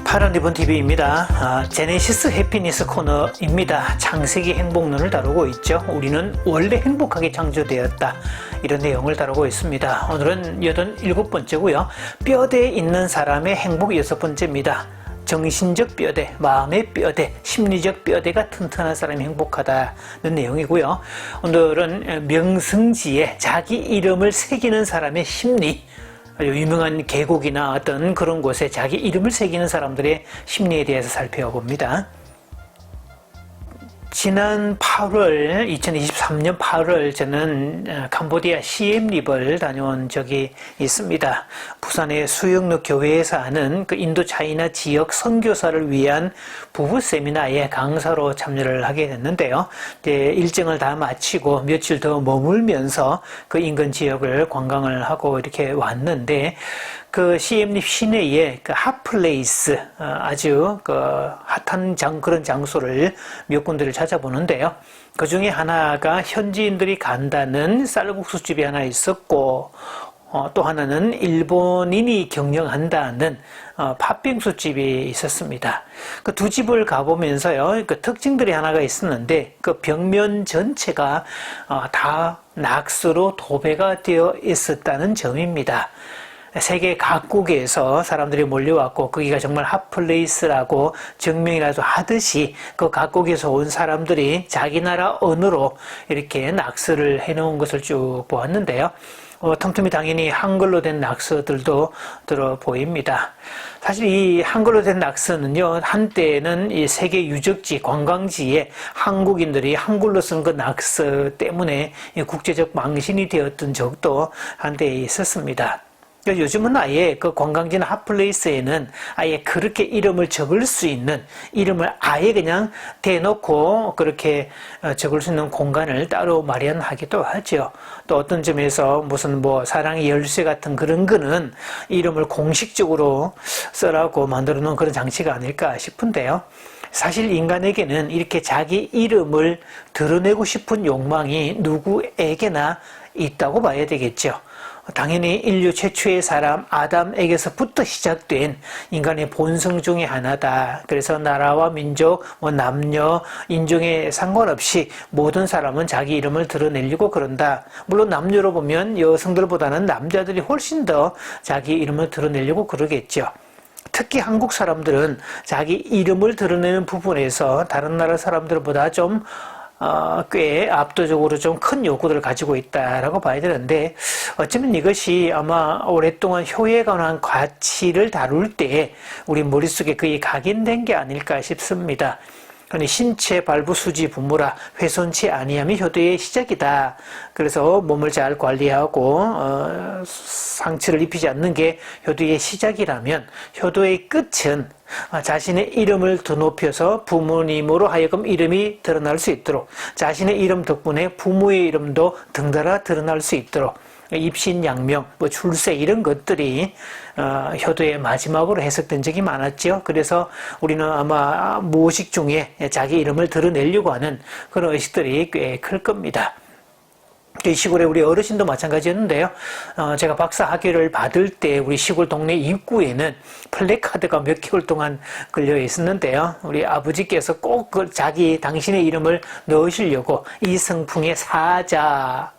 파란 리본 TV입니다. 제네시스 해피니스 코너입니다. 창세기 행복론을 다루고 있죠. 우리는 원래 행복하게 창조되었다. 이런 내용을 다루고 있습니다. 오늘은 87번째고요. 뼈대에 있는 사람의 행복 6번째입니다. 정신적 뼈대, 마음의 뼈대, 심리적 뼈대가 튼튼한 사람이 행복하다는 내용이고요. 오늘은 명승지에 자기 이름을 새기는 사람의 심리, 유명한 계곡이나 어떤 그런 곳에 자기 이름을 새기는 사람들의 심리에 대해서 살펴봅니다. 지난 8월, 2023년 8월 저는 캄보디아 시엠립을 다녀온 적이 있습니다. 부산의 수영로 교회에서 하는 그 인도 차이나 지역 선교사를 위한 부부 세미나에 강사로 참여를 하게 됐는데요. 이제 일정을 다 마치고 며칠 더 머물면서 그 인근 지역을 관광을 하고 이렇게 왔는데, 그 시엠립 시내에 그 핫플레이스, 아주 그 핫한 그런 장소를 몇 군데를 찾아보는데요. 그 중에 하나가 현지인들이 간다는 쌀국수집이 하나 있었고, 또 하나는 일본인이 경영한다는 팥빙수집이 있었습니다. 그 두 집을 가보면서요, 그 특징들이 하나가 있었는데, 그 벽면 전체가 다 낙서로 도배가 되어 있었다는 점입니다. 세계 각국에서 사람들이 몰려왔고 거기가 정말 핫플레이스라고 증명이라도 하듯이 그 각국에서 온 사람들이 자기 나라 언어로 이렇게 낙서를 해놓은 것을 쭉 보았는데요. 틈틈이 당연히 한글로 된 낙서들도 들어 보입니다. 사실 이 한글로 된 낙서는요, 한때는 이 세계 유적지, 관광지에 한국인들이 한글로 쓴 그 낙서 때문에 국제적 망신이 되었던 적도 한때에 있었습니다. 요즘은 아예 그 관광지나 핫플레이스에는 아예 그렇게 이름을 적을 수 있는, 이름을 아예 그냥 대놓고 그렇게 적을 수 있는 공간을 따로 마련하기도 하죠. 또 어떤 점에서 무슨 뭐 사랑의 열쇠 같은 그런 거는 이름을 공식적으로 써라고 만들어 놓은 그런 장치가 아닐까 싶은데요. 사실 인간에게는 이렇게 자기 이름을 드러내고 싶은 욕망이 누구에게나 있다고 봐야 되겠죠. 당연히 인류 최초의 사람 아담에게서부터 시작된 인간의 본성 중에 하나다. 그래서 나라와 민족, 남녀, 인종에 상관없이 모든 사람은 자기 이름을 드러내려고 그런다. 물론 남녀로 보면 여성들보다는 남자들이 훨씬 더 자기 이름을 드러내려고 그러겠죠. 특히 한국 사람들은 자기 이름을 드러내는 부분에서 다른 나라 사람들보다 좀 꽤 압도적으로 좀 큰 요구들을 가지고 있다라고 봐야 되는데, 어쩌면 이것이 아마 오랫동안 효에 관한 가치를 다룰 때 우리 머릿속에 거의 각인된 게 아닐까 싶습니다. 신체 발부수지 부무라 훼손치 아니함이 효도의 시작이다. 그래서 몸을 잘 관리하고 상처를 입히지 않는 게 효도의 시작이라면, 효도의 끝은 자신의 이름을 드높여서 부모님으로 하여금 이름이 드러날 수 있도록, 자신의 이름 덕분에 부모의 이름도 등달아 드러날 수 있도록, 입신양명, 출세 이런 것들이 효도의 마지막으로 해석된 적이 많았죠. 그래서 우리는 아마 무의식 중에 자기 이름을 드러내려고 하는 그런 의식들이 꽤 클 겁니다. 이 시골에 우리 어르신도 마찬가지였는데요. 제가 박사 학위를 받을 때 우리 시골 동네 입구에는 플래카드가 몇 개월 동안 걸려 있었는데요. 우리 아버지께서 꼭 당신의 이름을 넣으시려고 이성풍의 사자,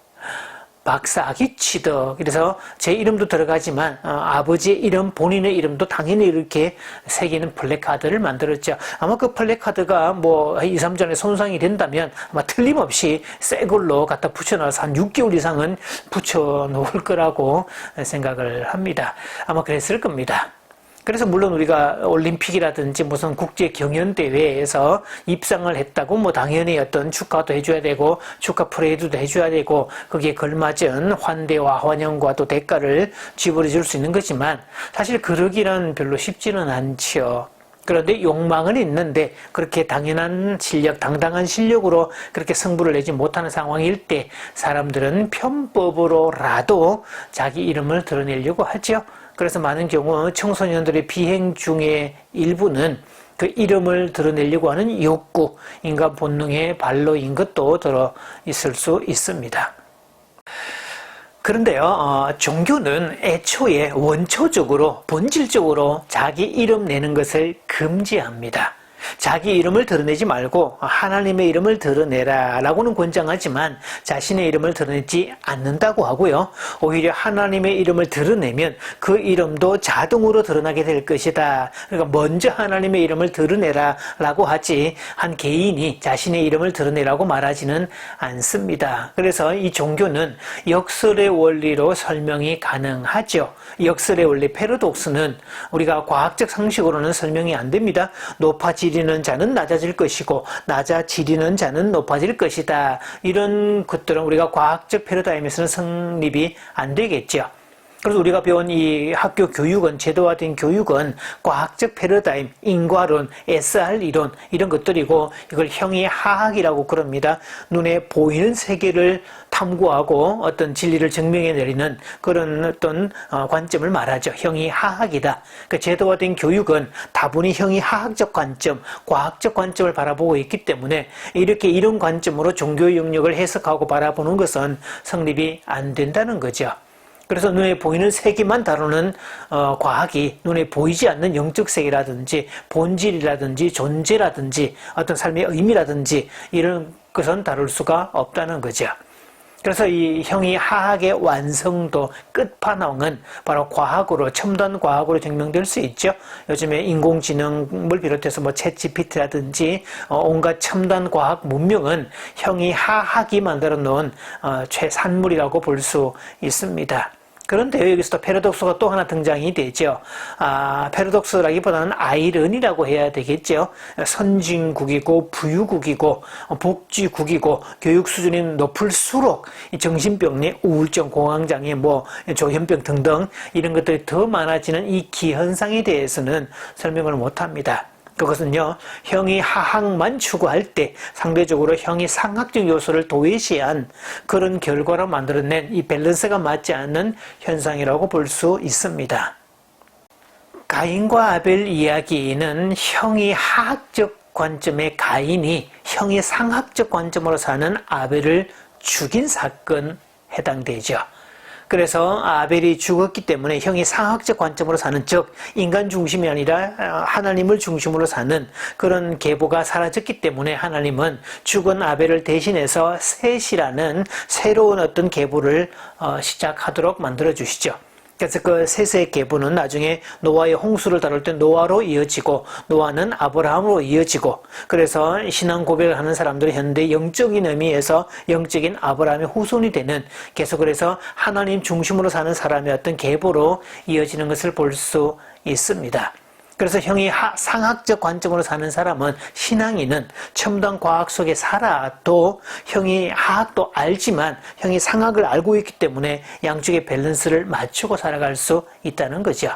박사학위 취득, 그래서 제 이름도 들어가지만 아버지의 이름, 본인의 이름도 당연히 이렇게 새기는 플래카드를 만들었죠. 아마 그 플래카드가 뭐 2, 3년에 손상이 된다면 아마 틀림없이 새 걸로 갖다 붙여놔서 한 6개월 이상은 붙여놓을 거라고 생각을 합니다. 아마 그랬을 겁니다. 그래서 물론 우리가 올림픽이라든지 무슨 국제 경연대회에서 입상을 했다고 뭐 당연히 어떤 축하도 해줘야 되고 축하 프레이드도 해줘야 되고 거기에 걸맞은 환대와 환영과 또 대가를 지불해 줄 수 있는 거지만, 사실 그러기는 별로 쉽지는 않죠. 그런데 욕망은 있는데 그렇게 당연한 실력, 당당한 실력으로 그렇게 승부를 내지 못하는 상황일 때 사람들은 편법으로라도 자기 이름을 드러내려고 하죠. 그래서 많은 경우 청소년들의 비행 중에 일부는 그 이름을 드러내려고 하는 욕구, 인간 본능의 발로인 것도 들어 있을 수 있습니다. 그런데요, 종교는 애초에 원초적으로, 본질적으로 자기 이름 내는 것을 금지합니다. 자기 이름을 드러내지 말고 하나님의 이름을 드러내라 라고는 권장하지만 자신의 이름을 드러내지 않는다고 하고요. 오히려 하나님의 이름을 드러내면 그 이름도 자동으로 드러나게 될 것이다. 그러니까 먼저 하나님의 이름을 드러내라 라고 하지 한 개인이 자신의 이름을 드러내라고 말하지는 않습니다. 그래서 이 종교는 역설의 원리로 설명이 가능하죠. 역설의 원리 패러독스는 우리가 과학적 상식으로는 설명이 안 됩니다. 높아지리는 자는 낮아질 것이고 낮아지리는 자는 높아질 것이다. 이런 것들은 우리가 과학적 패러다임에서는 성립이 안 되겠죠. 그래서 우리가 배운 이 학교 교육은, 제도화된 교육은 과학적 패러다임, 인과론, SR 이론 이런 것들이고 이걸 형이하학이라고 그럽니다. 눈에 보이는 세계를 탐구하고 어떤 진리를 증명해 내리는 그런 어떤 관점을 말하죠. 형이하학이다. 그 제도화된 교육은 다분히 형이하학적 관점, 과학적 관점을 바라보고 있기 때문에 이렇게 이런 관점으로 종교의 영역을 해석하고 바라보는 것은 성립이 안 된다는 거죠. 그래서 눈에 보이는 세계만 다루는 과학이 눈에 보이지 않는 영적 세계라든지 본질이라든지 존재라든지 어떤 삶의 의미라든지 이런 것은 다룰 수가 없다는 거죠. 그래서 이 형이하학의 완성도 끝판왕은 바로 과학으로, 첨단 과학으로 증명될 수 있죠. 요즘에 인공지능을 비롯해서 뭐 챗GPT라든지 온갖 첨단 과학 문명은 형이하학이 만들어 놓은 최산물이라고 볼 수 있습니다. 그런데 여기서 또 패러독스가 또 하나 등장이 되죠. 패러독스라기보다는 아이러니라고 해야 되겠죠. 선진국이고 부유국이고 복지국이고 교육 수준이 높을수록 정신병, 우울증, 공황장애, 조현병 등등 이런 것들이 더 많아지는 이 기현상에 대해서는 설명을 못합니다. 그것은요, 형이하학만 추구할 때 상대적으로 형이상학적 요소를 도외시한 그런 결과로 만들어낸 이 밸런스가 맞지 않는 현상이라고 볼 수 있습니다. 가인과 아벨 이야기는 형이하학적 관점의 가인이 형이상학적 관점으로 사는 아벨을 죽인 사건 해당되죠. 그래서 아벨이 죽었기 때문에 형이 상학적 관점으로 사는, 즉 인간 중심이 아니라 하나님을 중심으로 사는 그런 계보가 사라졌기 때문에 하나님은 죽은 아벨을 대신해서 셋이라는 새로운 어떤 계보를 시작하도록 만들어 주시죠. 그래서 그 셋의 계보는 나중에 노아의 홍수를 다룰 때 노아로 이어지고 노아는 아브라함으로 이어지고, 그래서 신앙 고백을 하는 사람들이 현대 영적인 의미에서 영적인 아브라함의 후손이 되는, 계속 그래서 하나님 중심으로 사는 사람의 어떤 계보로 이어지는 것을 볼 수 있습니다. 그래서 형이 상학적 관점으로 사는 사람은, 신앙인은 첨단 과학 속에 살아도 형이 하학도 알지만 형이 상학을 알고 있기 때문에 양쪽의 밸런스를 맞추고 살아갈 수 있다는 거죠.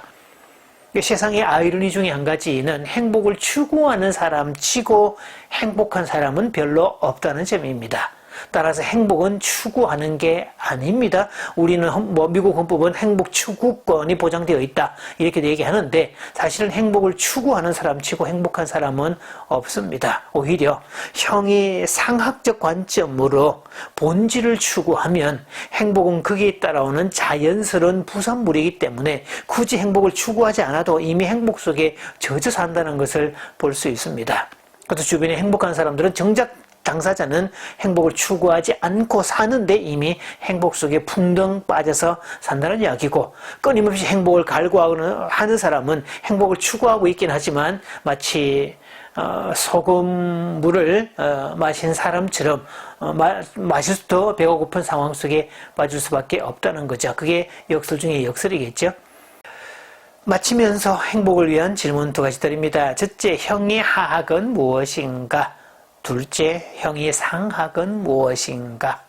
세상의 아이러니 중에 한 가지는 행복을 추구하는 사람 치고 행복한 사람은 별로 없다는 점입니다. 따라서 행복은 추구하는 게 아닙니다. 우리는 미국 헌법은 행복 추구권이 보장되어 있다 이렇게 얘기하는데, 사실은 행복을 추구하는 사람 치고 행복한 사람은 없습니다. 오히려 형이 상학적 관점으로 본질을 추구하면 행복은 거기에 따라오는 자연스러운 부산물이기 때문에 굳이 행복을 추구하지 않아도 이미 행복 속에 젖어 산다는 것을 볼 수 있습니다. 그래서 주변에 행복한 사람들은 정작 당사자는 행복을 추구하지 않고 사는데 이미 행복 속에 풍덩 빠져서 산다는 이야기고, 끊임없이 행복을 갈구하는 사람은 행복을 추구하고 있긴 하지만 마치 소금물을 마신 사람처럼 마실 수도 배가 고픈 상황 속에 빠질 수밖에 없다는 거죠. 그게 역설 중에 역설이겠죠. 마치면서 행복을 위한 질문 두 가지 드립니다. 첫째, 형이하학은 무엇인가? 둘째, 형이상학은 무엇인가?